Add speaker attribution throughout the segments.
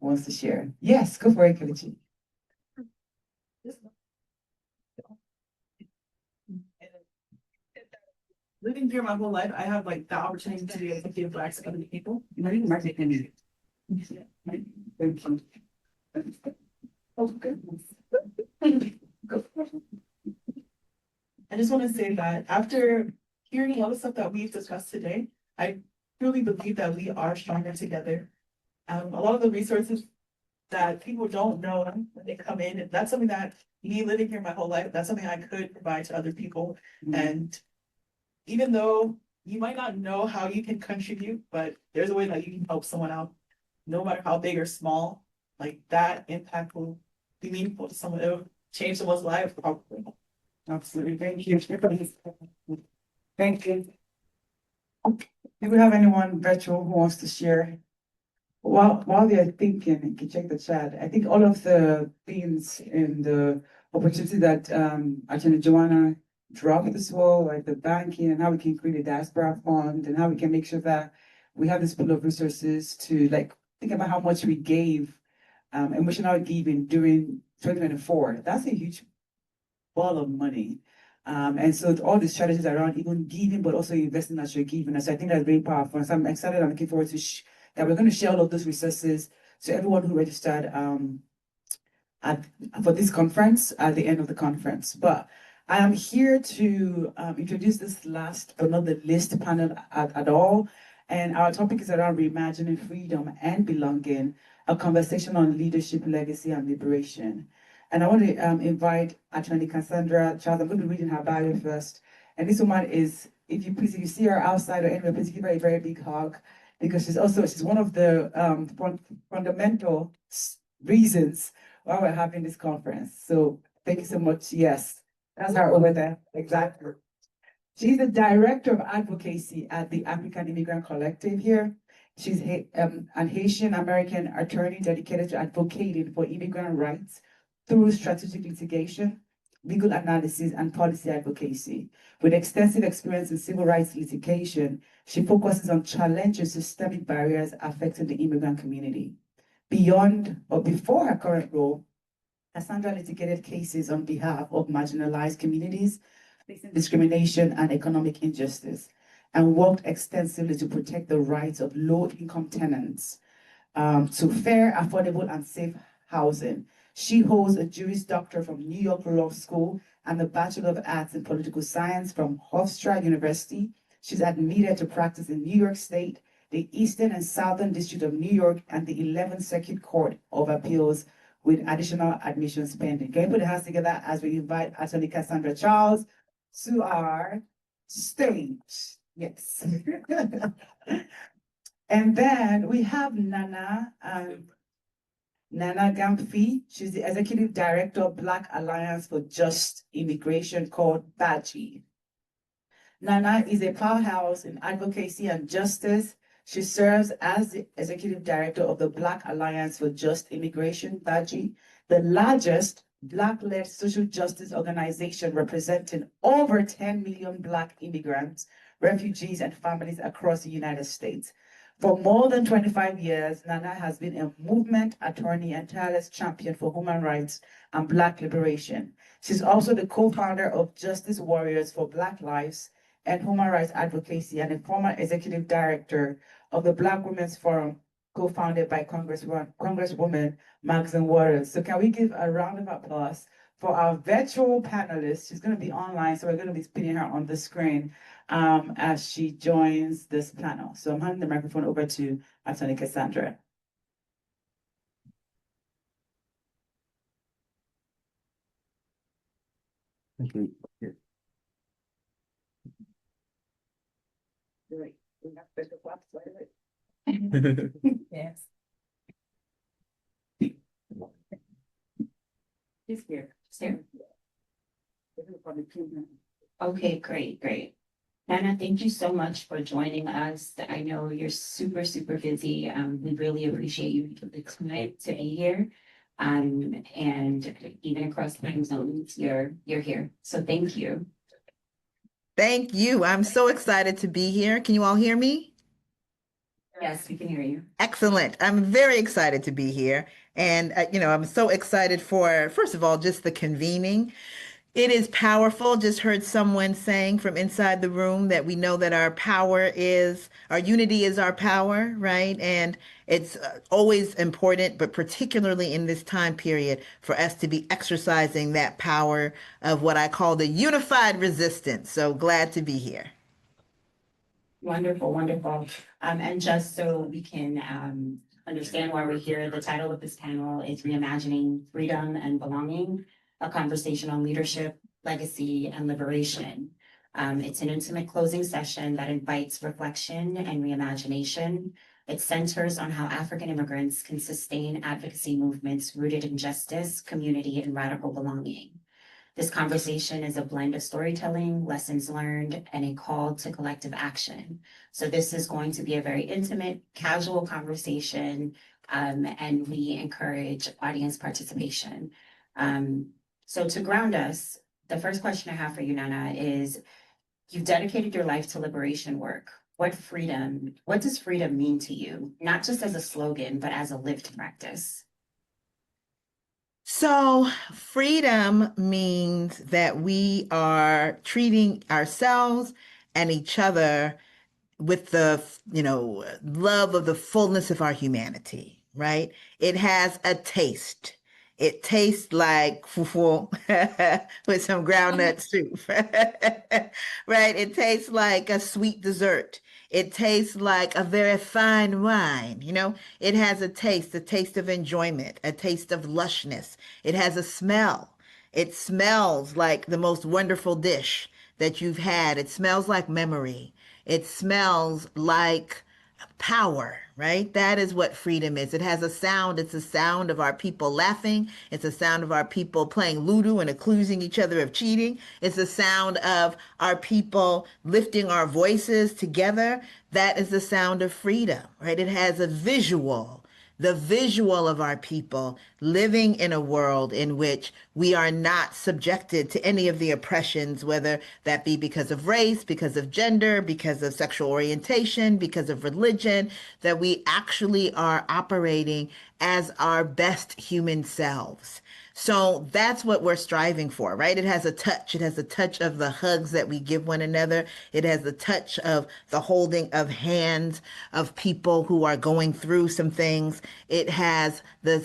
Speaker 1: wants to share? Yes, go for it, Kelechi.
Speaker 2: Living here my whole life, I have like the opportunity to be able to give back to other people. Not even market community. Thank you. Okay. I just want to say that after hearing all the stuff that we've discussed today, I truly believe that we are stronger together. A lot of the resources that people don't know when they come in, that's something that me living here my whole life, that's something I could provide to other people. And even though you might not know how you can contribute, but there's a way that you can help someone out, no matter how big or small, like that impact will be meaningful to someone. It'll change someone's life probably.
Speaker 1: Absolutely. Thank you. Thank you. Do we have anyone virtual who wants to share? While they're thinking, you can check the chat. I think all of the themes and the opportunity that Attorney Joanna dropped as well, like the banking and how we can create a diaspora fund and how we can make sure that we have this pool of resources to like think about how much we gave, emotional giving during 2024. That's a huge ball of money. And so all the strategies around even giving, but also investing as you're giving. And so I think that's very powerful. And so I'm excited. I'm looking forward to that we're going to share all of those resources to everyone who registered for this conference at the end of the conference. But I am here to introduce this last but not the least panel at all. And our topic is around reimagining freedom and belonging, a conversation on leadership, legacy, and liberation. And I want to invite Attorney Cassandra Charles. I'm going to be reading her bio first. And this woman is, if you see her outside or anywhere, please give her a very big hug, because she's one of the fundamental reasons why we're having this conference. So thank you so much. Yes, that's her over there. Exactly. She's the director of advocacy at the African Immigrant Collective here. She's an Haitian American attorney dedicated to advocating for immigrant rights through strategic litigation, legal analysis, and policy advocacy. With extensive experience in civil rights litigation, she focuses on challenging systemic barriers affecting the immigrant community. Beyond or before her current role, Cassandra litigated cases on behalf of marginalized communities facing discrimination and economic injustice, and worked extensively to protect the rights of low-income tenants to fair, affordable, and safe housing. She holds a Juris Doctor from New York Law School and a Bachelor of Arts in Political Science from Hofstra University. She's admitted to practice in New York State, the Eastern and Southern District of New York, and the 11th Circuit Court of Appeals, with additional admissions pending. Can you put your hands together as we invite Attorney Cassandra Charles to our stage? Yes. And then we have Nana Gyamfi. She's the Executive Director of Black Alliance for Just Immigration, called BAJI. Nana is a powerhouse in advocacy and justice. She serves as the Executive Director of the Black Alliance for Just Immigration, BAJI, the largest Black-led social justice organization representing over 10 million Black immigrants, refugees, and families across the United States. For more than 25 years, Nana has been a movement attorney and tireless champion for human rights and Black liberation. She's also the co-founder of Justice Warriors for Black Lives and Human Rights Advocacy, and a former executive director of the Black Women's Forum, co-founded by Congresswoman Maxine Waters. So can we give a round of applause for our virtual panelist? She's going to be online, so we're going to be spinning her on the screen as she joins this panel. So I'm handing the microphone over to Attorney Cassandra.
Speaker 3: Thank you.
Speaker 1: Great.
Speaker 4: Yes.
Speaker 1: She's here.
Speaker 4: Okay, great. Nana, thank you so much for joining us. I know you're super busy. We really appreciate you taking the time to be here. And even across time zones, you're here. So thank you.
Speaker 5: Thank you. I'm so excited to be here. Can you all hear me?
Speaker 4: Yes, we can hear you.
Speaker 3: Excellent. I'm very excited to be here. And, I'm so excited for, first of all, just the convening. It is powerful. Just heard someone saying from inside the room that we know that our unity is our power, right? And it's always important, but particularly in this time period, for us to be exercising that power of what I call the unified resistance. So glad to be here.
Speaker 4: Wonderful, wonderful. And just so we can understand why we're here, the title of this panel is Reimagining Freedom and Belonging, a conversation on leadership, legacy, and liberation. It's an intimate closing session that invites reflection and reimagination. It centers on how African immigrants can sustain advocacy movements rooted in justice, community, and radical belonging. This conversation is a blend of storytelling, lessons learned, and a call to collective action. So this is going to be a very intimate, casual conversation, and we encourage audience participation. So to ground us, the first question I have for you, Nana, is you've dedicated your life to liberation work. What does freedom mean to you? Not just as a slogan, but as a lived practice.
Speaker 3: So, freedom means that we are treating ourselves and each other with the, love of the fullness of our humanity, right? It has a taste. It tastes like fufu with some groundnut soup, right? It tastes like a sweet dessert. It tastes like a very fine wine. It has a taste of enjoyment, a taste of lushness. It has a smell. It smells like the most wonderful dish that you've had. It smells like memory. It smells like power, right? That is what freedom is. It has a sound. It's a sound of our people laughing. It's a sound of our people playing Ludo and accusing each other of cheating. It's a sound of our people lifting our voices together. That is the sound of freedom, right? It has a visual, the visual of our people living in a world in which we are not subjected to any of the oppressions, whether that be because of race, because of gender, because of sexual orientation, because of religion, that we actually are operating as our best human selves. So that's what we're striving for, right? It has a touch. It has a touch of the hugs that we give one another. It has the touch of the holding of hands of people who are going through some things. It has the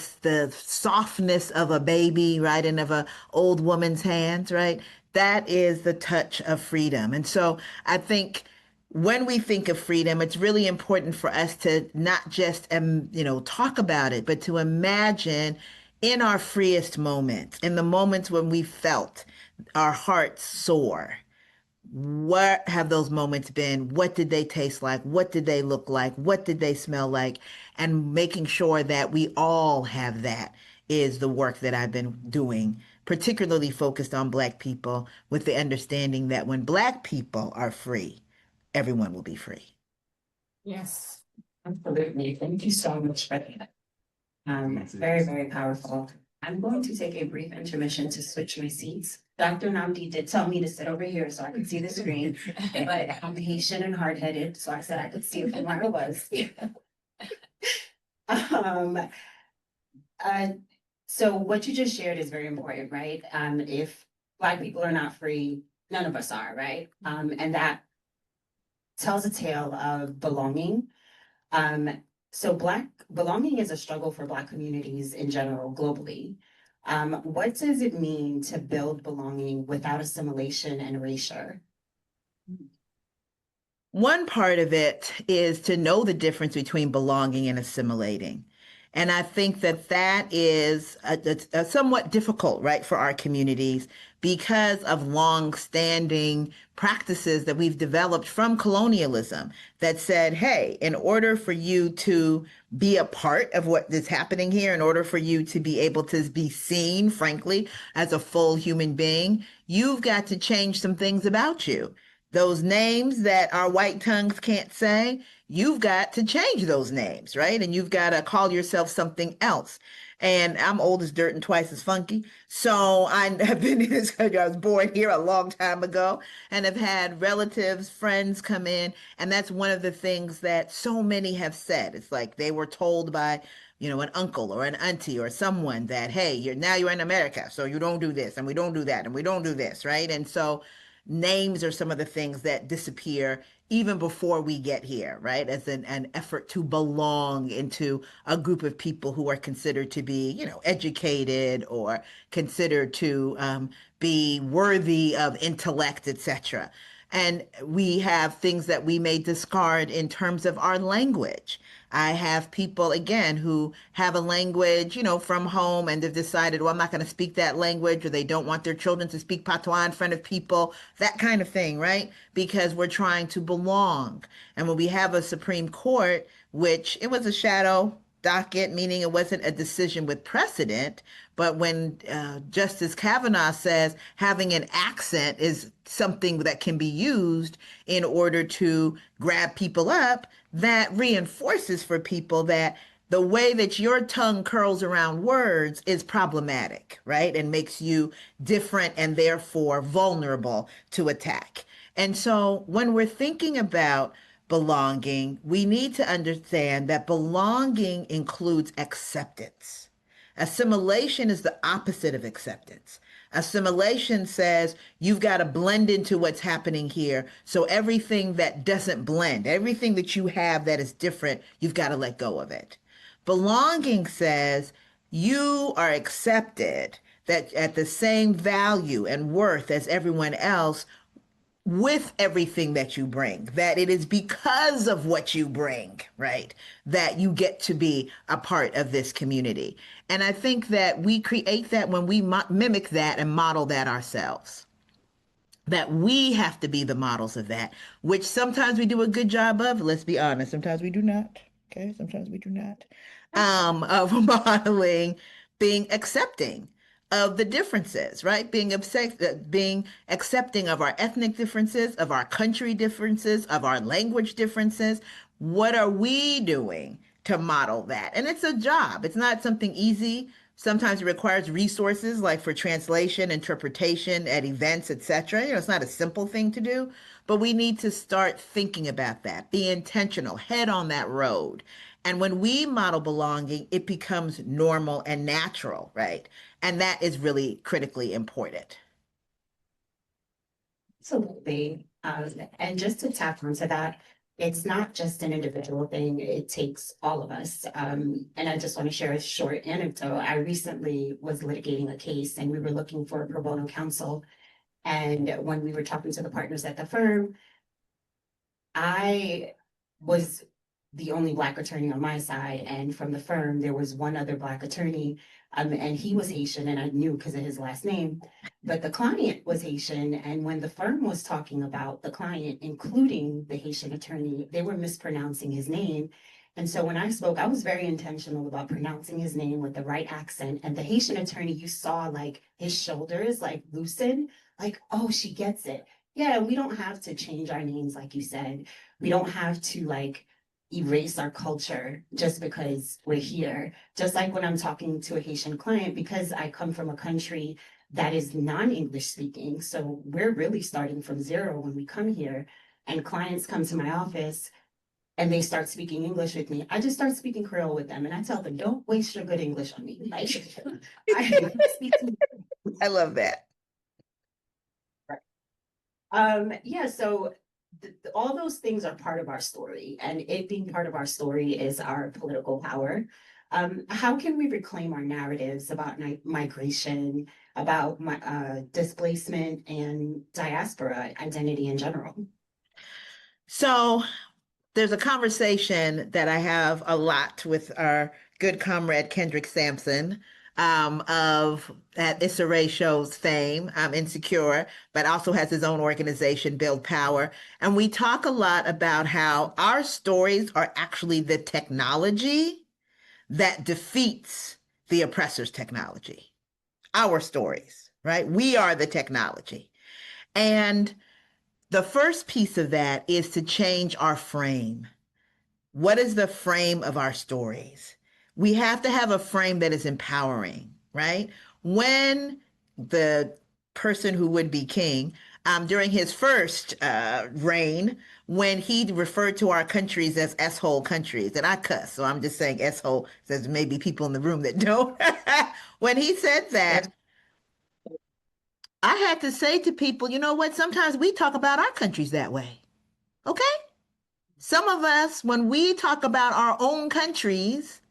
Speaker 3: softness of a baby, right? And of a old woman's hands, right? That is the touch of freedom. And so I think when we think of freedom, it's really important for us to not just, talk about it, but to imagine in our freest moments, in the moments when we felt our hearts soar. What have those moments been? What did they taste like? What did they look like? What did they smell like? And making sure that we all have that is the work that I've been doing, particularly focused on Black people, with the understanding that when Black people are free, everyone will be free.
Speaker 4: Yes, absolutely. Thank you so much for that. Very, very powerful. I'm going to take a brief intermission to switch my seats. Dr. Namdi did tell me to sit over here so I could see the screen, but I'm patient and hard-headed, so I said I could see it from where I was. So what you just shared is very important, right? If Black people are not free, none of us are, right? And that tells a tale of belonging. So Black belonging is a struggle for Black communities in general, globally. What does it mean to build belonging without assimilation and erasure?
Speaker 3: One part of it is to know the difference between belonging and assimilating. And I think that that is a somewhat difficult, right, for our communities because of long-standing practices that we've developed from colonialism that said, hey, in order for you to be a part of what is happening here, in order for you to be able to be seen, frankly, as a full human being, you've got to change some things about you. Those names that our white tongues can't say, you've got to change those names, right? And you've got to call yourself something else. And I'm old as dirt and twice as funky. So I have been in this country. I was born here a long time ago and have had relatives, friends come in. And that's one of the things that so many have said. It's like they were told by, an uncle or an auntie or someone that, hey, you're in America, so you don't do this and we don't do that and we don't do this, right? And so names are some of the things that disappear even before we get here, right? As an effort to belong into a group of people who are considered to be, educated or considered to be worthy of intellect, etc. And we have things that we may discard in terms of our language. I have people, again, who have a language, from home and they've decided, well, I'm not going to speak that language, or they don't want their children to speak patois in front of people, that kind of thing, right? Because we're trying to belong. And when we have a Supreme Court, which it was a shadow docket, meaning it wasn't a decision with precedent, but when Justice Kavanaugh says having an accent is something that can be used in order to grab people up, that reinforces for people that the way that your tongue curls around words is problematic, right? And makes you different and therefore vulnerable to attack. And so when we're thinking about belonging, we need to understand that belonging includes acceptance. Assimilation is the opposite of acceptance. Assimilation says you've got to blend into what's happening here. So everything that doesn't blend, everything that you have that is different, you've got to let go of it. Belonging says you are accepted that at the same value and worth as everyone else, with everything that you bring, that it is because of what you bring, right, that you get to be a part of this community. And I think that we create that when we mimic that and model that ourselves, that we have to be the models of that, which sometimes we do a good job of. Let's be honest. Sometimes we do not. Okay. Sometimes we do not. Of modeling, being accepting of the differences, right? Being accepting of our ethnic differences, of our country differences, of our language differences. What are we doing to model that? And it's a job. It's not something easy. Sometimes it requires resources like for translation, interpretation at events, etc. It's not a simple thing to do, but we need to start thinking about that, be intentional, head on that road. And when we model belonging, it becomes normal and natural, right? And that is really critically important.
Speaker 4: Absolutely. And just to tap onto that, it's not just an individual thing, it takes all of us. And I just want to share a short anecdote. I recently was litigating a case and we were looking for pro bono counsel. And when we were talking to the partners at the firm, I was the only Black attorney on my side. And from the firm, there was one other Black attorney, and he was Haitian, and I knew because of his last name. But the client was Haitian. And when the firm was talking about the client, including the Haitian attorney, they were mispronouncing his name. And so when I spoke, I was very intentional about pronouncing his name with the right accent. And the Haitian attorney, you saw like his shoulders like loosen, like, oh, she gets it. Yeah, we don't have to change our names, like you said. We don't have to like erase our culture just because we're here. Just like when I'm talking to a Haitian client, because I come from a country that is non-English speaking. So we're really starting from zero when we come here. And clients come to my office and they start speaking English with me. I just start speaking Creole with them. And I tell them, don't waste your good English on me. Like, I speak to
Speaker 3: I love that.
Speaker 4: Yeah, so all those things are part of our story, and it being part of our story is our political power. How can we reclaim our narratives about migration, about displacement and diaspora identity in general?
Speaker 3: So there's a conversation that I have a lot with our good comrade Kendrick Sampson, of that Issa Rae show's fame, Insecure, but also has his own organization, Build Power. And we talk a lot about how our stories are actually the technology that defeats the oppressor's technology. Our stories, right? We are the technology. And the first piece of that is to change our frame. What is the frame of our stories? We have to have a frame that is empowering, right? When the person who would be king, during his first reign, when he referred to our countries as S-hole countries, and I cuss, so I'm just saying S-hole, there's maybe people in the room that don't. When he said that, I had to say to people, you know what? Sometimes we talk about our countries that way. Okay? Some of us, when we talk about our own countries,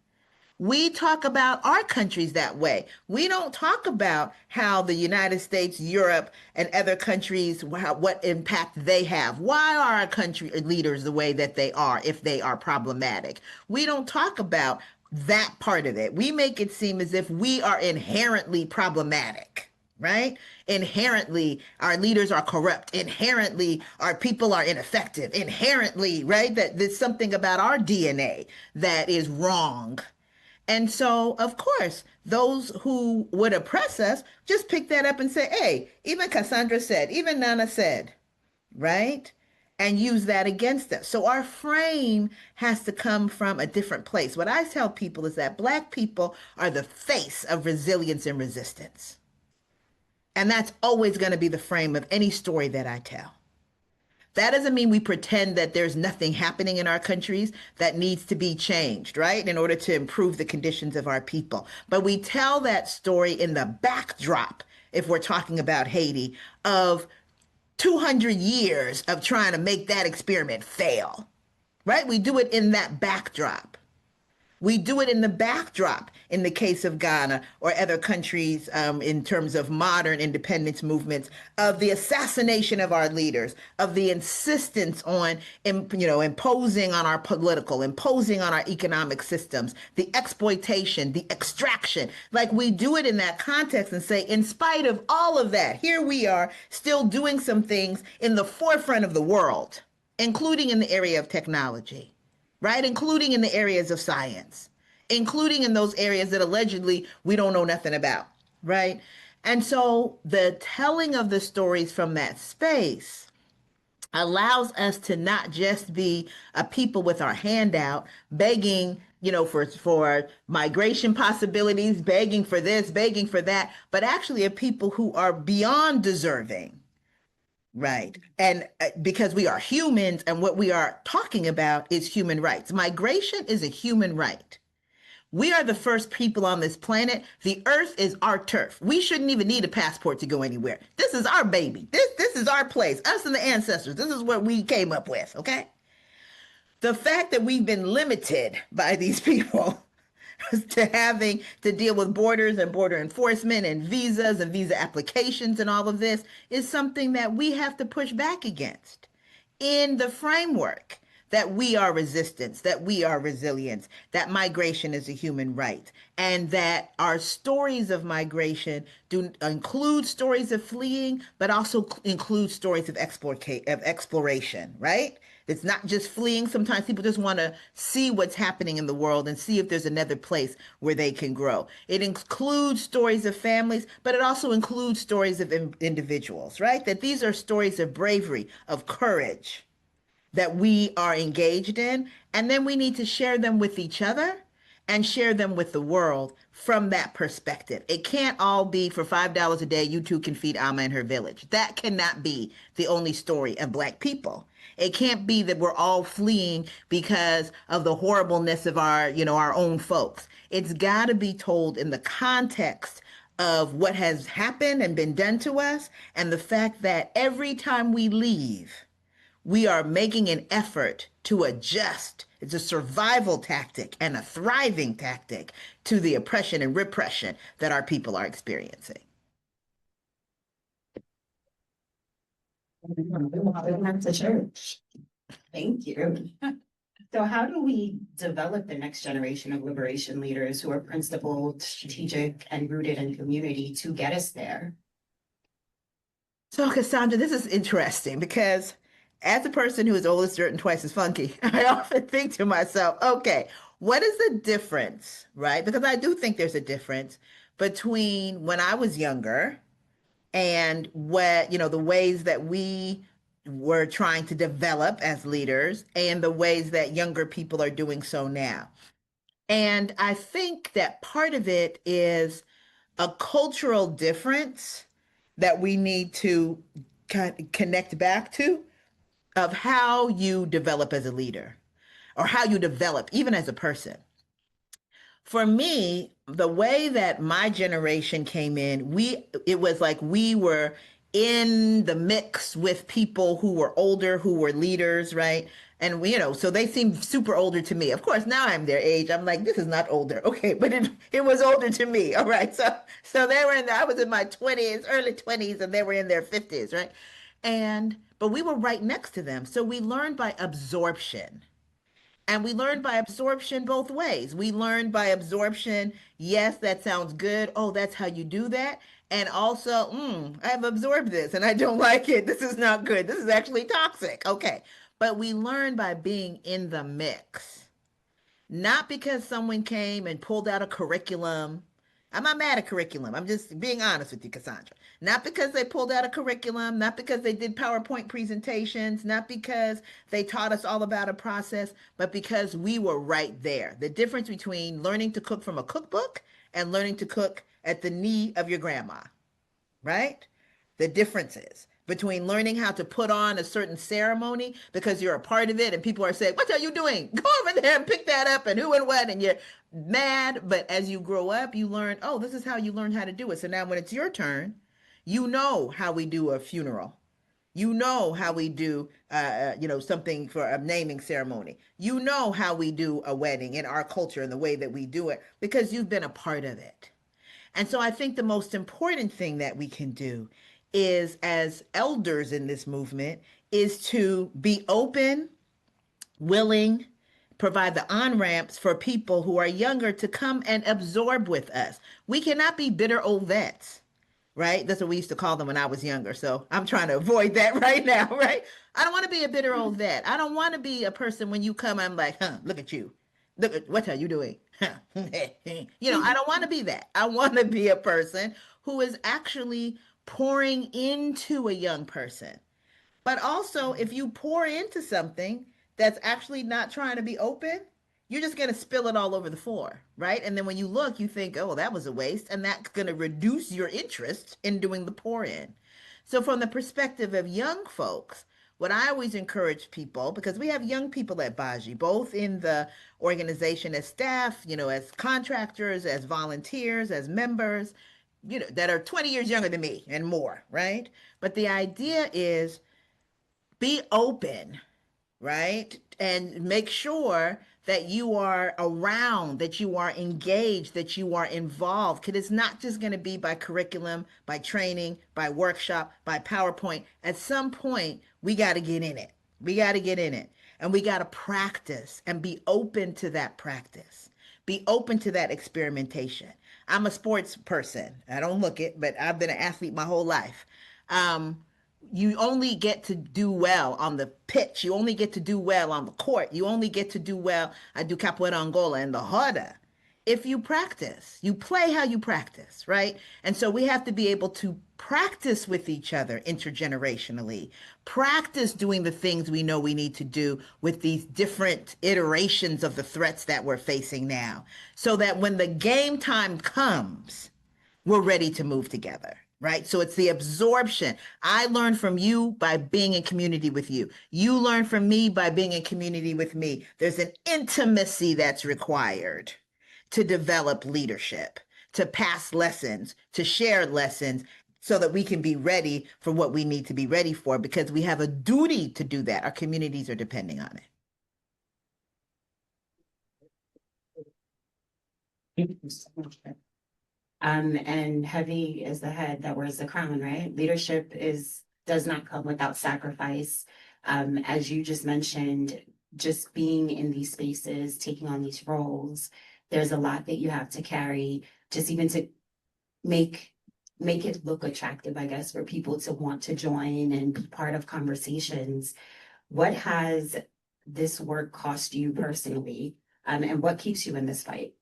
Speaker 3: we talk about our countries that way. We don't talk about how the United States, Europe, and other countries, what impact they have. Why are our country leaders the way that they are if they are problematic? We don't talk about that part of it. We make it seem as if we are inherently problematic, right? Inherently, our leaders are corrupt. Inherently, our people are ineffective. Inherently, right? That there's something about our DNA that is wrong. And so, of course, those who would oppress us just pick that up and say, hey, even Cassandra said, even Nana said, right? And use that against us. So our frame has to come from a different place. What I tell people is that Black people are the face of resilience and resistance. And that's always going to be the frame of any story that I tell. That doesn't mean we pretend that there's nothing happening in our countries that needs to be changed, right? In order to improve the conditions of our people. But we tell that story in the backdrop, if we're talking about Haiti, of 200 years of trying to make that experiment fail, right? We do it in that backdrop. We do it in the backdrop in the case of Ghana or other countries in terms of modern independence movements, of the assassination of our leaders, of the insistence on, imposing on our political, imposing on our economic systems, the exploitation, the extraction. Like, we do it in that context and say, in spite of all of that, here we are still doing some things in the forefront of the world, including in the area of technology, right? Including in the areas of science, including in those areas that allegedly we don't know nothing about, right? And so the telling of the stories from that space allows us to not just be a people with our hand out, begging, for migration possibilities, begging for this, begging for that, but actually a people who are beyond deserving. Right. And because we are humans and what we are talking about is human rights. Migration is a human right. We are the first people on this planet. The earth is our turf. We shouldn't even need a passport to go anywhere. This is our baby. This is our place. Us and the ancestors. This is what we came up with. Okay. The fact that we've been limited by these people to having to deal with borders and border enforcement and visas and visa applications and all of this is something that we have to push back against in the framework that we are resistance, that we are resilience, that migration is a human right, and that our stories of migration do include stories of fleeing, but also include stories of exploration, right? It's not just fleeing. Sometimes people just want to see what's happening in the world and see if there's another place where they can grow. It includes stories of families, but it also includes stories of individuals, right? That these are stories of bravery, of courage that we are engaged in. And then we need to share them with each other and share them with the world from that perspective. It can't all be for $5 a day, you too can feed Alma and her village. That cannot be the only story of Black people. It can't be that we're all fleeing because of the horribleness of our own folks. It's got to be told in the context of what has happened and been done to us, and the fact that every time we leave, we are making an effort to adjust. It's a survival tactic and a thriving tactic to the oppression and repression that our people are experiencing.
Speaker 4: To church. Thank you. So how do we develop the next generation of liberation leaders who are principled, strategic, and rooted in community to get us there?
Speaker 3: So Cassandra, this is interesting because as a person who is old as dirt and twice as funky, I often think to myself, okay, what is the difference, right? Because I do think there's a difference between when I was younger and the ways that we were trying to develop as leaders and the ways that younger people are doing so now. And I think that part of it is a cultural difference that we need to connect back to, of how you develop as a leader or how you develop even as a person. For me, the way that my generation came in, it was like we were in the mix with people who were older, who were leaders, right? And we, so they seemed super older to me. Of course, now I'm their age. I'm like, this is not older. Okay, but it was older to me. All right. So they were I was in my 20s, early 20s, and they were in their 50s, right? But we were right next to them. So we learned by absorption. And we learn by absorption both ways. We learn by absorption, yes, that sounds good. Oh, that's how you do that. And also, I've absorbed this and I don't like it. This is not good. This is actually toxic. Okay. But we learn by being in the mix. Not because someone came and pulled out a curriculum. I'm not mad at curriculum. I'm just being honest with you, Cassandra. Not because they pulled out a curriculum, not because they did PowerPoint presentations, not because they taught us all about a process, but because we were right there. The difference between learning to cook from a cookbook and learning to cook at the knee of your grandma, right? The differences between learning how to put on a certain ceremony because you're a part of it and people are saying, what are you doing? Go over there and pick that up and who and what, and you're mad. But as you grow up, you learn, oh, this is how you learn how to do it. So now when it's your turn, you know how we do a funeral. You know how we do, something for a naming ceremony. You know how we do a wedding in our culture and the way that we do it because you've been a part of it. And so I think the most important thing that we can do is, as elders in this movement, is to be open, willing, provide the on-ramps for people who are younger to come and absorb with us. We cannot be bitter old vets, right? That's what we used to call them when I was younger. So I'm trying to avoid that right now, right? I don't want to be a bitter old vet. I don't want to be a person when you come, I'm like, look at you. Look at what are you doing? I don't want to be that. I want to be a person who is actually pouring into a young person. But also, if you pour into something that's actually not trying to be open, you're just going to spill it all over the floor, right? And then when you look, you think, oh, that was a waste. And that's going to reduce your interest in doing the pour in. So, from the perspective of young folks, what I always encourage people, because we have young people at BAJI, both in the organization as staff, as contractors, as volunteers, as members, that are 20 years younger than me and more, right? But the idea is be open, right? And make sure that you are around, that you are engaged, that you are involved. Because it's not just going to be by curriculum, by training, by workshop, by PowerPoint. At some point, we got to get in it. We got to get in it. And we got to practice and be open to that practice. Be open to that experimentation. I'm a sports person. I don't look it, but I've been an athlete my whole life. You only get to do well on the pitch. You only get to do well on the court. You only get to do well. I do capoeira Angola and the harder. If you practice, you play how you practice, right? And so we have to be able to practice with each other intergenerationally, practice doing the things we know we need to do with these different iterations of the threats that we're facing now, so that when the game time comes, we're ready to move together, right? So it's the absorption. I learn from you by being in community with you. You learn from me by being in community with me. There's an intimacy that's required to develop leadership, to pass lessons, to share lessons, so that we can be ready for what we need to be ready for, because we have a duty to do that. Our communities are depending on it.
Speaker 4: And heavy is the head that wears the crown, right? Leadership does not come without sacrifice. As you just mentioned, just being in these spaces, taking on these roles, there's a lot that you have to carry, just even to make it look attractive, I guess, for people to want to join and be part of conversations. What has this work cost you personally? And what keeps you in this fight?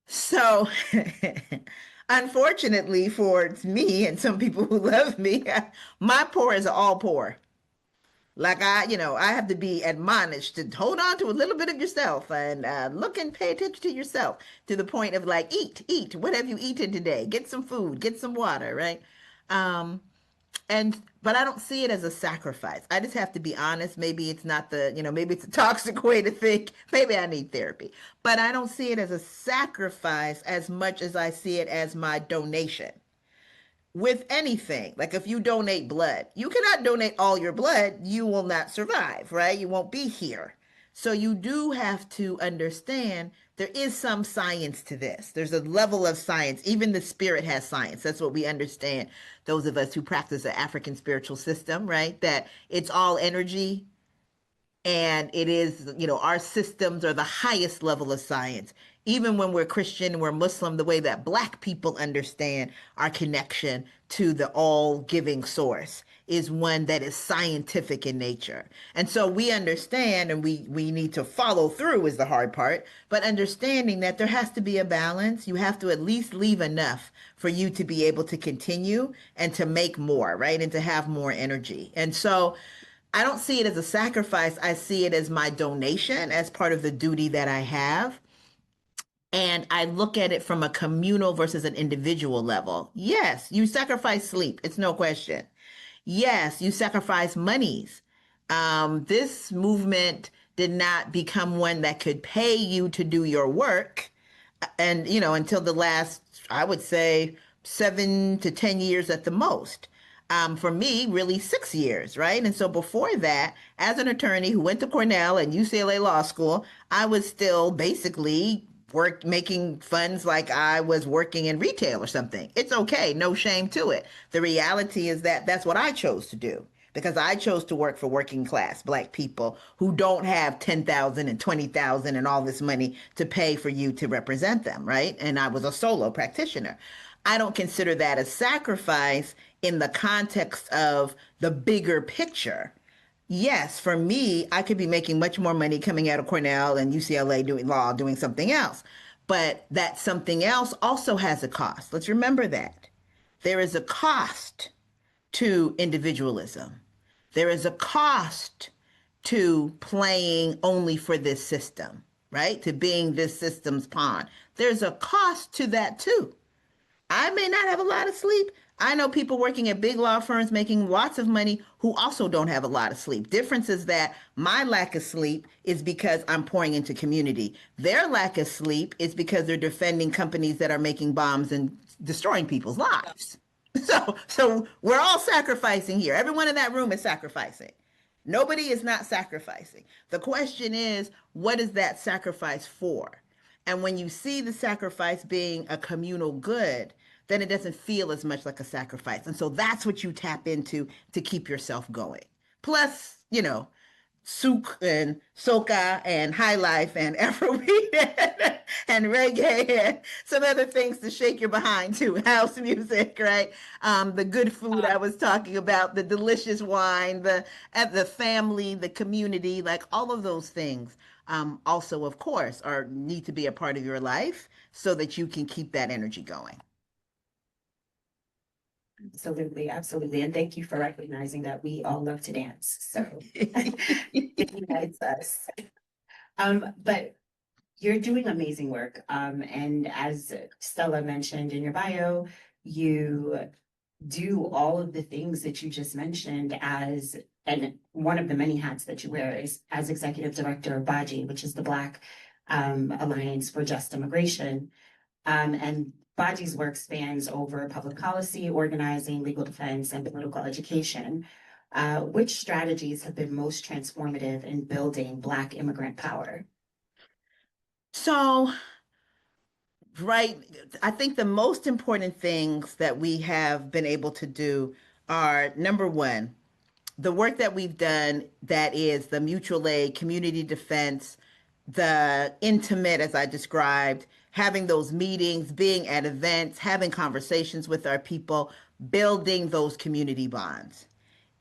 Speaker 3: So, unfortunately for me and some people who love me, my poor is all poor. Like I have to be admonished to hold on to a little bit of yourself and look and pay attention to yourself to the point of like, eat. What have you eaten today? Get some food, get some water, right? Um, but I don't see it as a sacrifice. I just have to be honest. Maybe it's not maybe it's a toxic way to think. Maybe I need therapy. But I don't see it as a sacrifice as much as I see it as my donation with anything. Like if you donate blood, you cannot donate all your blood. You will not survive, right? You won't be here. So you do have to understand there is some science to this. There's a level of science. Even the spirit has science. That's what we understand. Those of us who practice the African spiritual system, right? That it's all energy, and it is, our systems are the highest level of science. Even when we're Christian, we're Muslim, the way that Black people understand our connection to the all giving source is one that is scientific in nature. And so we understand, and we need to follow through is the hard part, but understanding that there has to be a balance. You have to at least leave enough for you to be able to continue and to make more, right? And to have more energy. And so I don't see it as a sacrifice. I see it as my donation, as part of the duty that I have. And I look at it from a communal versus an individual level. Yes, you sacrifice sleep. It's no question. Yes, you sacrifice monies. This movement did not become one that could pay you to do your work. And, until the last, I would say, 7 to 10 years at the most. For me, really 6 years, right? And so before that, as an attorney who went to Cornell and UCLA Law School, I was still basically making funds like I was working in retail or something. It's okay, no shame to it. The reality is that that's what I chose to do because I chose to work for working class Black people who don't have 10,000 and 20,000 and all this money to pay for you to represent them, right? And I was a solo practitioner. I don't consider that a sacrifice in the context of the bigger picture. Yes, for me, I could be making much more money coming out of Cornell and UCLA doing law, doing something else. But that something else also has a cost. Let's remember that. There is a cost to individualism. There is a cost to playing only for this system, right? To being this system's pawn. There's a cost to that too. I may not have a lot of sleep. I know people working at big law firms making lots of money who also don't have a lot of sleep. Difference is that my lack of sleep is because I'm pouring into community. Their lack of sleep is because they're defending companies that are making bombs and destroying people's lives. So we're all sacrificing here. Everyone in that room is sacrificing. Nobody is not sacrificing. The question is, what is that sacrifice for? And when you see the sacrifice being a communal good, then it doesn't feel as much like a sacrifice. And so that's what you tap into to keep yourself going. Plus, souk and soca and high life and Afrobeat and reggae and some other things to shake your behind too. House music, right? The good food I was talking about, the delicious wine, the family, the community, like all of those things. Also, of course, need to be a part of your life so that you can keep that energy going.
Speaker 4: Absolutely, absolutely. And thank you for recognizing that we all love to dance. So it unites us. But you're doing amazing work. And as Stella mentioned in your bio, you do all of the things that you just mentioned and one of the many hats that you wear is as executive director of BAJI, which is the Black Alliance for Just Immigration. And BAJI's work spans over public policy, organizing, legal defense, and political education. Which strategies have been most transformative in building Black immigrant power?
Speaker 3: So, right, I think the most important things that we have been able to do are, number one, the work that we've done that is the mutual aid, community defense, the intimate, as I described, having those meetings, being at events, having conversations with our people, building those community bonds.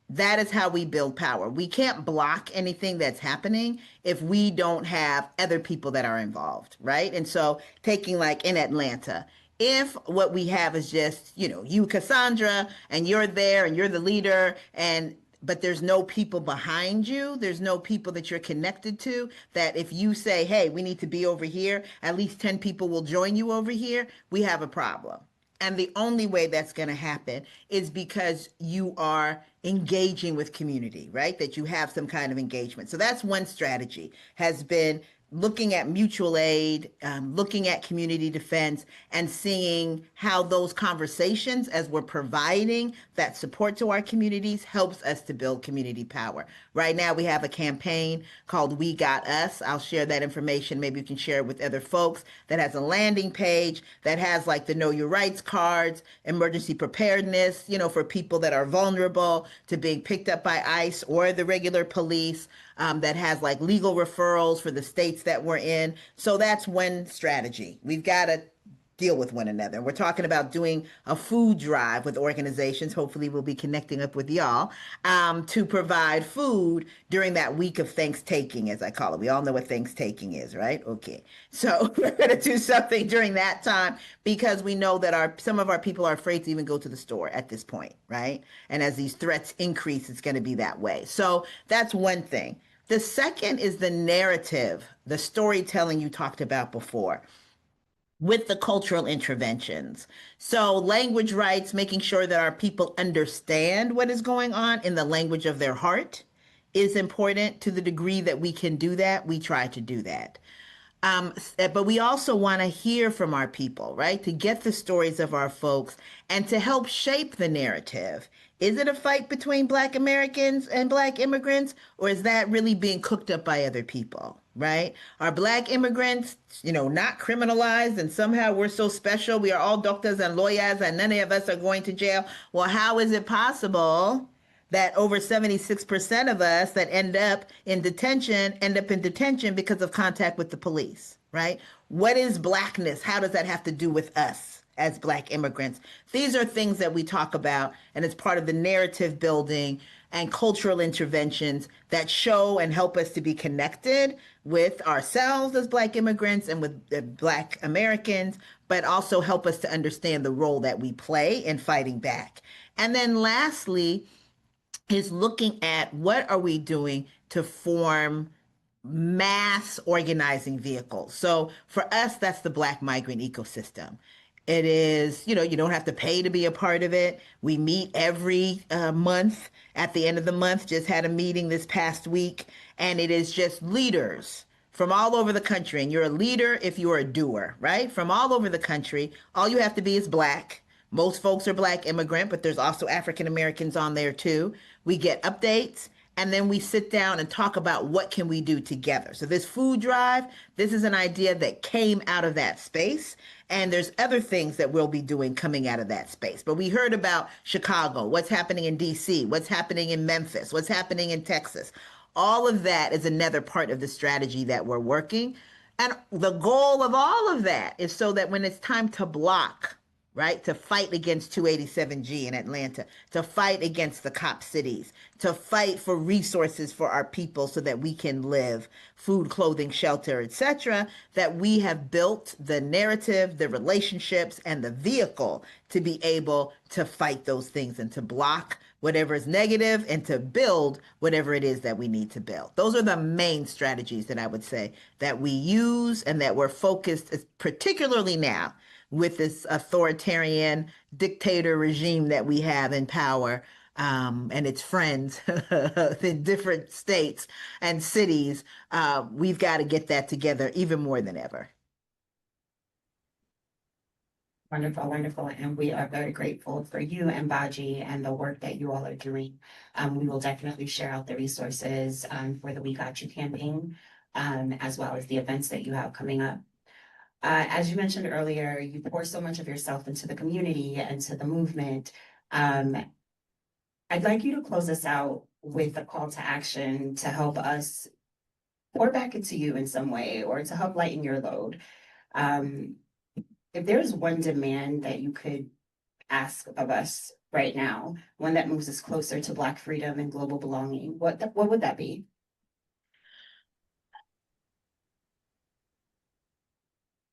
Speaker 3: That is how we build power. We can't block anything that's happening if we don't have other people that are involved, right? And so taking like in Atlanta, if what we have is just, you Cassandra, and you're there and you're the leader and but there's no people behind you. There's no people that you're connected to, that if you say, hey, we need to be over here, at least 10 people will join you over here, we have a problem. And the only way that's going to happen is because you are engaging with community, right? That you have some kind of engagement. So that's one strategy, has been looking at mutual aid, looking at community defense, and seeing how those conversations, as we're providing that support to our communities, helps us to build community power. Right now, we have a campaign called We Got Us. I'll share that information. Maybe you can share it with other folks. That has a landing page that has like the Know Your Rights cards, emergency preparedness, for people that are vulnerable to being picked up by ICE or the regular police, that has like legal referrals for the states that we're in. So that's one strategy. We've got to deal with one another. We're talking about doing a food drive with organizations. Hopefully we'll be connecting up with y'all, to provide food during that week of Thanksgiving, as I call it. We all know what Thanksgiving is, right? Okay. So we're going to do something during that time, because we know that some of our people are afraid to even go to the store at this point, right? And as these threats increase, it's going to be that way. So that's one thing. The second is the narrative, the storytelling you talked about before, with the cultural interventions. So language rights, making sure that our people understand what is going on in the language of their heart, is important. To the degree that we can do that, we try to do that. But we also want to hear from our people, right? To get the stories of our folks and to help shape the narrative. Is it a fight between Black Americans and Black immigrants, or is that really being cooked up by other people, right? Are Black immigrants, not criminalized, and somehow we're so special? We are all doctors and lawyers and none of us are going to jail. Well, how is it possible that over 76% of us that end up in detention because of contact with the police, right? What is Blackness? How does that have to do with us as Black immigrants? These are things that we talk about, and it's part of the narrative building and cultural interventions that show and help us to be connected with ourselves as Black immigrants and with Black Americans, but also help us to understand the role that we play in fighting back. And then lastly, is looking at what are we doing to form mass organizing vehicles. So for us, that's the Black migrant ecosystem. It is, you don't have to pay to be a part of it. We meet every month. At the end of the month, just had a meeting this past week, and it is just leaders from all over the country. And you're a leader if you're a doer, right? From all over the country. All you have to be is Black. Most folks are Black immigrant, but there's also African Americans on there too. We get updates, and then we sit down and talk about what can we do together. So this food drive, this is an idea that came out of that space, and there's other things that we'll be doing coming out of that space. But we heard about Chicago, what's happening in DC, what's happening in Memphis, what's happening in Texas. All of that is another part of the strategy that we're working. And the goal of all of that is so that when it's time to block, right, to fight against 287G in Atlanta, to fight against the cop cities, to fight for resources for our people so that we can live, food, clothing, shelter, etc., that we have built the narrative, the relationships, and the vehicle to be able to fight those things and to block whatever is negative and to build whatever it is that we need to build. Those are the main strategies that I would say that we use and that we're focused, particularly now, with this authoritarian dictator regime that we have in power, and its friends in different states and cities. We've got to get that together even more than ever.
Speaker 4: Wonderful, wonderful. And we are very grateful for you and BAJI and the work that you all are doing. We will definitely share out the resources for the We Got You campaign, as well as the events that you have coming up. As you mentioned earlier, you pour so much of yourself into the community and to the movement. I'd like you to close us out with a call to action to help us pour back into you in some way or to help lighten your load. If there's one demand that you could ask of us right now, one that moves us closer to Black freedom and global belonging, what would that be?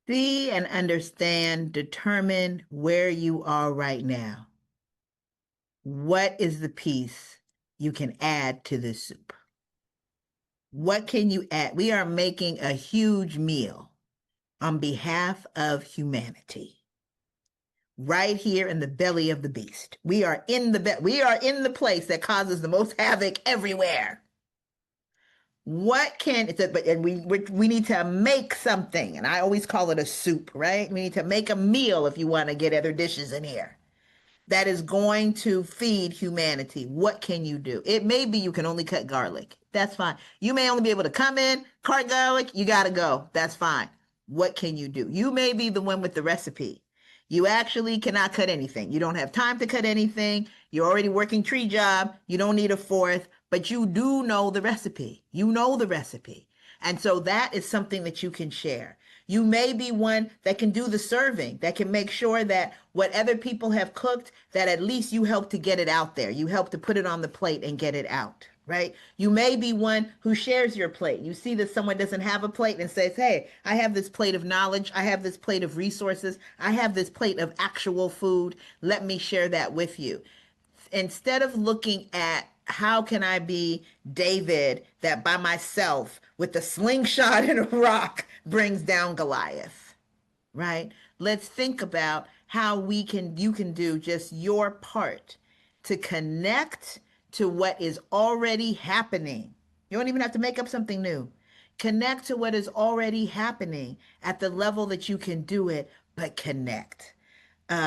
Speaker 3: See and understand, determine where you are right now. What is the piece you can add to this soup? What can you add? We are making a huge meal on behalf of humanity. Right here in the belly of the beast. We are in the place that causes the most havoc everywhere. What can it's a, but and we need to make something, and I always call it a soup, right? We need to make a meal if you want to get other dishes in here that is going to feed humanity. What can you do? It may be you can only cut garlic. That's fine. You may only be able to come in, cut garlic, you got to go. That's fine. What can you do? You may be the one with the recipe. You actually cannot cut anything. You don't have time to cut anything. You're already working tree job. You don't need a fourth, but you do know the recipe. You know the recipe. And so that is something that you can share. You may be one that can do the serving, that can make sure that what other people have cooked, that at least you help to get it out there. You help to put it on the plate and get it out, right? You may be one who shares your plate. You see that someone doesn't have a plate and says, hey, I have this plate of knowledge. I have this plate of resources. I have this plate of actual food. Let me share that with you. Instead of looking at how can I be David that by myself with a slingshot and a rock brings down Goliath, right? Let's think about how you can do just your part to connect to what is already happening. You don't even have to make up something new. Connect to what is already happening at the level that you can do it, but connect.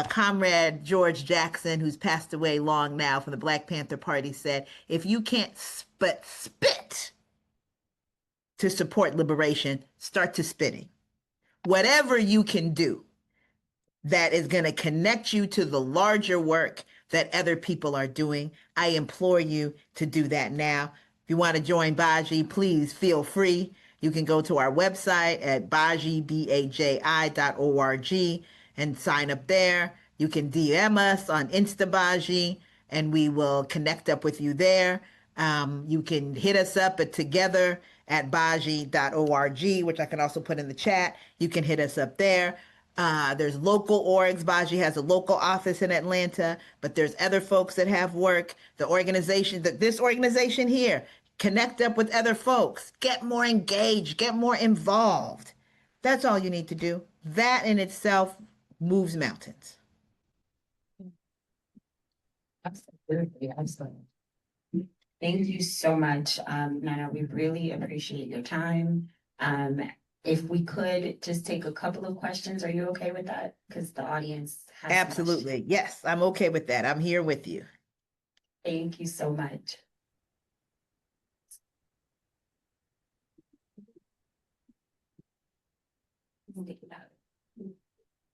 Speaker 3: Comrade George Jackson, who's passed away long now from the Black Panther Party, said, if you can't spit to support liberation, start to spitting. Whatever you can do that is going to connect you to the larger work that other people are doing, I implore you to do that now. If you want to join BAJI, please feel free. You can go to our website at baji.org and sign up there. You can DM us on InstaBaji and we will connect up with you there. You can hit us up at together@baji.org, which I can also put in the chat. You can hit us up there. There's local orgs. BAJI has a local office in Atlanta, but there's other folks that have work. This organization here, connect up with other folks, get more engaged, get more involved. That's all you need to do. That in itself moves mountains.
Speaker 4: Absolutely, absolutely. Thank you so much, Nana. We really appreciate your time. If we could just take a couple of questions, are you okay with that? Because the audience has
Speaker 3: Absolutely. Yes, I'm okay with that. I'm here with you.
Speaker 4: Thank you so much.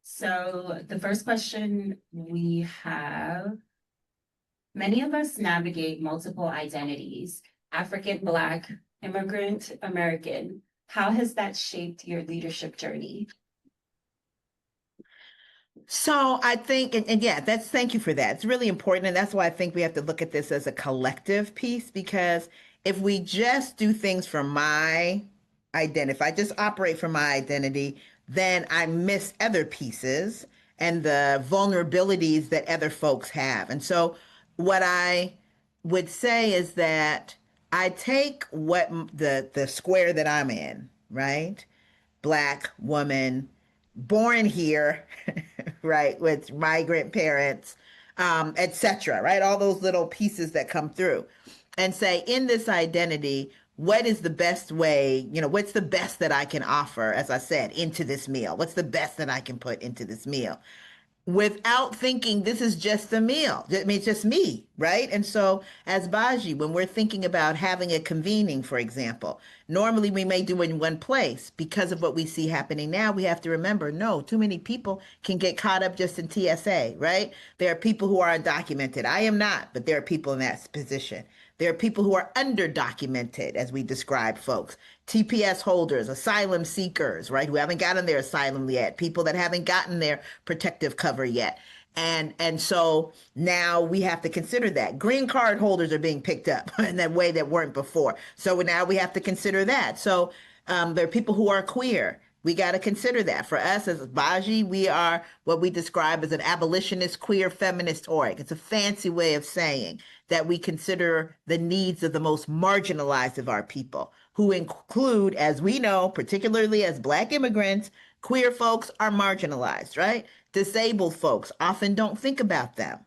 Speaker 4: So the first question we have, many of us navigate multiple identities, African, Black, immigrant, American. How has that shaped your leadership journey?
Speaker 3: So I think, and yeah, thank you for that. It's really important. And that's why I think we have to look at this as a collective piece, because if we just do things from my identity, if I just operate from my identity, then I miss other pieces and the vulnerabilities that other folks have. And so what I would say is that I take what the square that I'm in, right? Black woman, born here, right, with migrant parents, etc., right? All those little pieces that come through, and say, in this identity, what is the best way, what's the best that I can offer, as I said, into this meal? What's the best that I can put into this meal? Without thinking this is just a meal. I mean, it's just me, right? And so as BAJI, when we're thinking about having a convening, for example, normally we may do it in one place. Because of what we see happening now, we have to remember, no, too many people can get caught up just in TSA, right? There are people who are undocumented. I am not, but there are people in that position. There are people who are underdocumented, as we describe folks, TPS holders, asylum seekers, right, who haven't gotten their asylum yet, people that haven't gotten their protective cover yet. And so now we have to consider that. Green card holders are being picked up in that way that weren't before. So now we have to consider that. So there are people who are queer. We got to consider that. For us as BAJI, we are what we describe as an abolitionist, queer, feminist org. It's a fancy way of saying that we consider the needs of the most marginalized of our people, who include, as we know, particularly as Black immigrants, queer folks are marginalized, right? Disabled folks often don't think about them.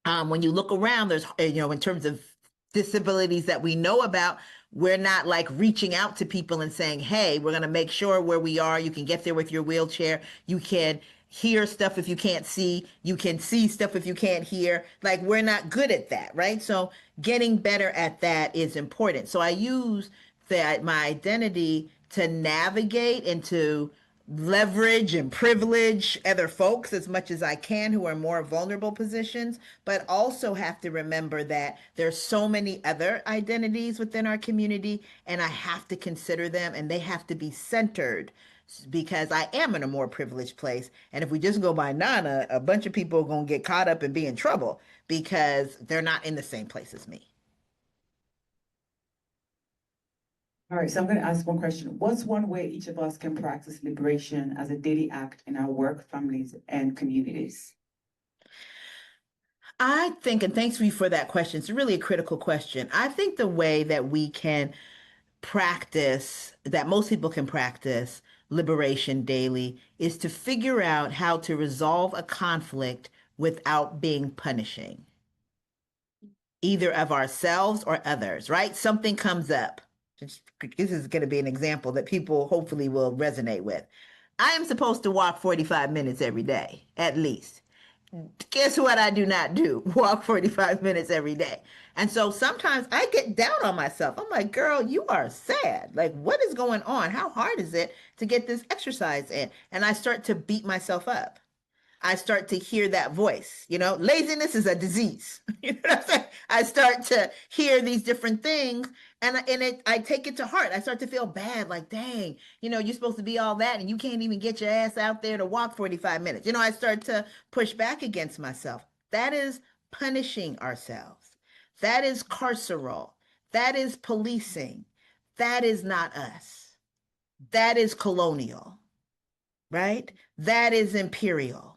Speaker 3: When you look around, there's, in terms of disabilities that we know about, we're not like reaching out to people and saying, hey, we're going to make sure where we are, you can get there with your wheelchair. You can hear stuff if you can't see. You can see stuff if you can't hear. Like, we're not good at that, right? So getting better at that is important. So I use my identity to navigate and to leverage and privilege other folks as much as I can who are in more vulnerable positions, but also have to remember that there's so many other identities within our community, and I have to consider them, and they have to be centered because I am in a more privileged place. And if we just go by Nana, a bunch of people are going to get caught up and be in trouble because they're not in the same place as me.
Speaker 1: All right, so I'm going to ask one question. What's one way each of us can practice liberation as a daily act in our work, families, and communities?
Speaker 3: I think, and thanks for that question. It's really a critical question. I think the way that we can practice, that most people can practice liberation daily, is to figure out how to resolve a conflict without being punishing, either of ourselves or others, right? Something comes up. This is going to be an example that people hopefully will resonate with. I am supposed to walk 45 minutes every day, at least. Guess what I do not do? Walk 45 minutes every day. And so sometimes I get down on myself. I'm like, girl, you are sad. Like, what is going on? How hard is it to get this exercise in? And I start to beat myself up. I start to hear that voice, laziness is a disease. You know what I'm saying? I start to hear these different things, and I take it to heart. I start to feel bad, like, dang, you're supposed to be all that and you can't even get your ass out there to walk 45 minutes. I start to push back against myself. That is punishing ourselves. That is carceral. That is policing. That is not us. That is colonial, right? That is imperial.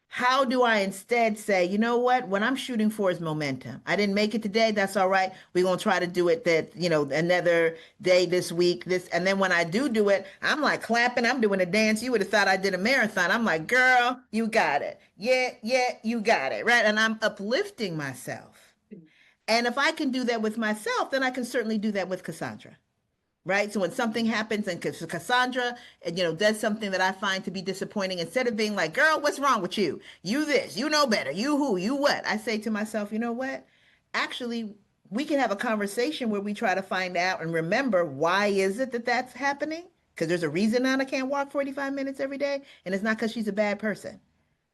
Speaker 3: How do I instead say, you know what I'm shooting for is momentum. I didn't make it today. That's all right. We're going to try to do it another day this week. And then when I do it, I'm like clapping. I'm doing a dance. You would have thought I did a marathon. I'm like, girl, you got it. Yeah, you got it. Right. And I'm uplifting myself. And if I can do that with myself, then I can certainly do that with Cassandra. Right. So when something happens and Cassandra, does something that I find to be disappointing, instead of being like, girl, what's wrong with you? You this, you know better, you who, you what? I say to myself, you know what? Actually, we can have a conversation where we try to find out and remember, why is it that that's happening? Because there's a reason Nana can't walk 45 minutes every day. And it's not because she's a bad person.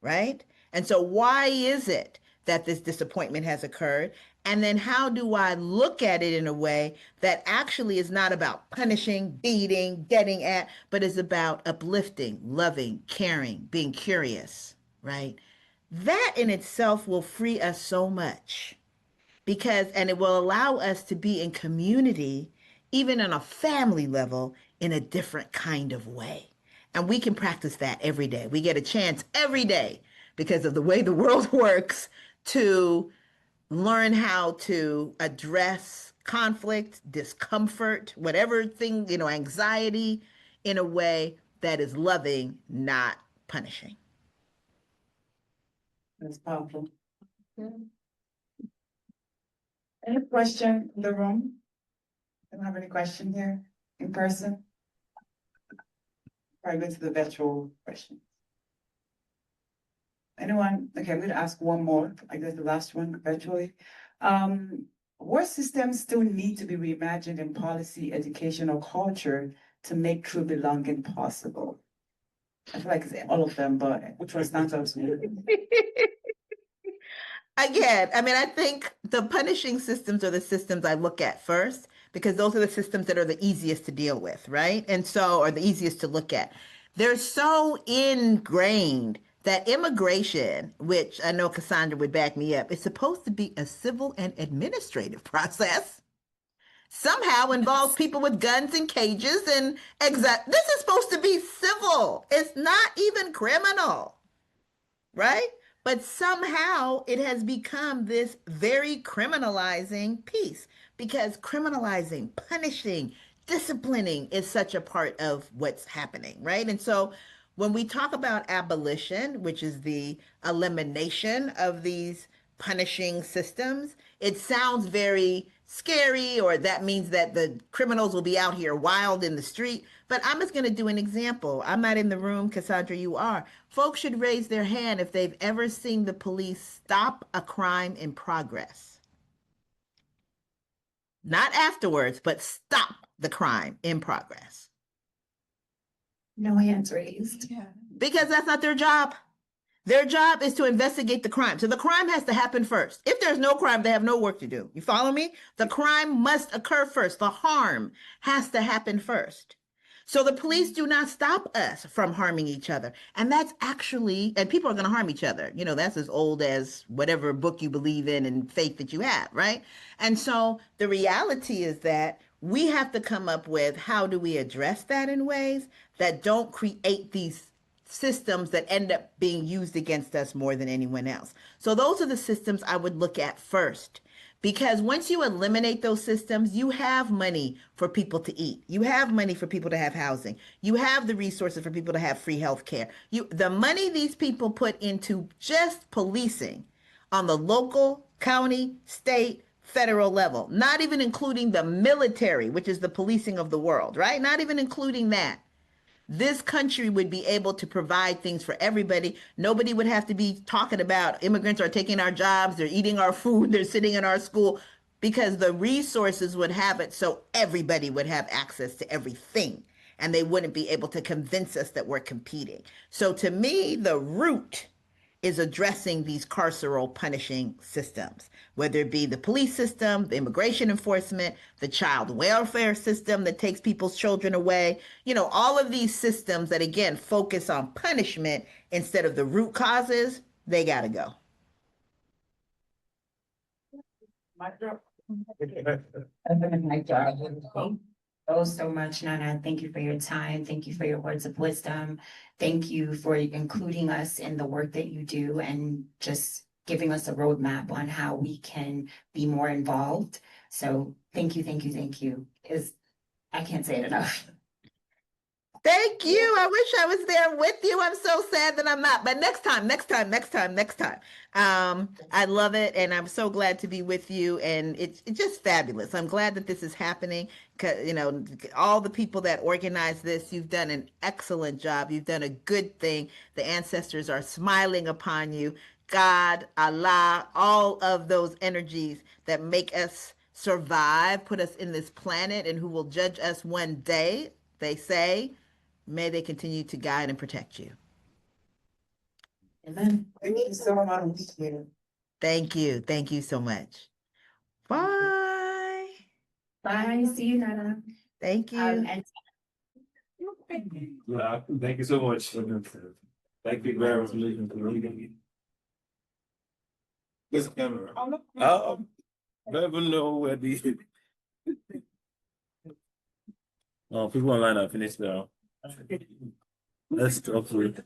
Speaker 3: Right. And so why is it that this disappointment has occurred? And then how do I look at it in a way that actually is not about punishing, beating, getting at, but is about uplifting, loving, caring, being curious, right? That in itself will free us so much and it will allow us to be in community, even on a family level, in a different kind of way. And we can practice that every day. We get a chance every day because of the way the world works to learn how to address conflict, discomfort, whatever thing, anxiety, in a way that is loving, not punishing.
Speaker 1: That's powerful. Any question in the room? Don't have any question here in person? Probably go to the virtual question. Anyone? Okay, I'm going to ask one more. I guess the last one virtually. What systems still need to be reimagined in policy, education, or culture to make true belonging possible? I feel like it's all of them, but which one stands out to me?
Speaker 3: Again, I think the punishing systems are the systems I look at first, because those are the systems that are the easiest to deal with, right? And so, or the easiest to look at. They're so ingrained that immigration, which I know Cassandra would back me up, is supposed to be a civil and administrative process, somehow involves people with guns and cages and this is supposed to be civil. It's not even criminal, right? But somehow it has become this very criminalizing piece because criminalizing, punishing, disciplining is such a part of what's happening, right? And so when we talk about abolition, which is the elimination of these punishing systems, it sounds very scary, or that means that the criminals will be out here wild in the street. But I'm just going to do an example. I'm not in the room, Cassandra, you are. Folks should raise their hand if they've ever seen the police stop a crime in progress. Not afterwards, but stop the crime in progress.
Speaker 4: No hands raised.
Speaker 2: Yeah.
Speaker 3: Because that's not their job. Their job is to investigate the crime. So the crime has to happen first. If there's no crime, they have no work to do. You follow me? The crime must occur first. The harm has to happen first. So the police do not stop us from harming each other. And that's actually, and people are going to harm each other. You know, that's as old as whatever book you believe in and faith that you have, right? And so the reality is that we have to come up with how do we address that in ways that don't create these systems that end up being used against us more than anyone else. So those are the systems I would look at first. Because once you eliminate those systems, you have money for people to eat. You have money for people to have housing. You have the resources for people to have free health care. The money these people put into just policing on the local, county, state, federal level, not even including the military, which is the policing of the world, right? Not even including that. This country would be able to provide things for everybody. Nobody would have to be talking about immigrants are taking our jobs, they're eating our food, they're sitting in our school, because the resources would have it so everybody would have access to everything. And they wouldn't be able to convince us that we're competing. So to me, the root is addressing these carceral punishing systems, whether it be the police system, the immigration enforcement, the child welfare system that takes people's children away, you know, all of these systems that, again, focus on punishment instead of the root causes, they got to go.
Speaker 4: My job. So much, Nana. Thank you for your time. Thank you for your words of wisdom. Thank you for including us in the work that you do and just giving us a roadmap on how we can be more involved. So thank you, thank you, thank you. I can't say it enough.
Speaker 3: Thank you. I wish I was there with you. I'm so sad that I'm not. But next time. I love it, and I'm so glad to be with you. And it's just fabulous. I'm glad that this is happening. You know, all the people that organize this, you've done an excellent job. You've done a good thing. The ancestors are smiling upon you. God, Allah, all of those energies that make us survive, put us in this planet, and who will judge us one day, they say. May they continue to guide and protect you.
Speaker 1: Amen. Thank you so much.
Speaker 3: Thank you. Thank you so much. Bye.
Speaker 4: Bye. See you, Nana.
Speaker 3: Thank you.
Speaker 4: And
Speaker 5: Yeah, thank you so much. Thank you very much. This camera. Never know where these people online are finished now. Let's talk to it.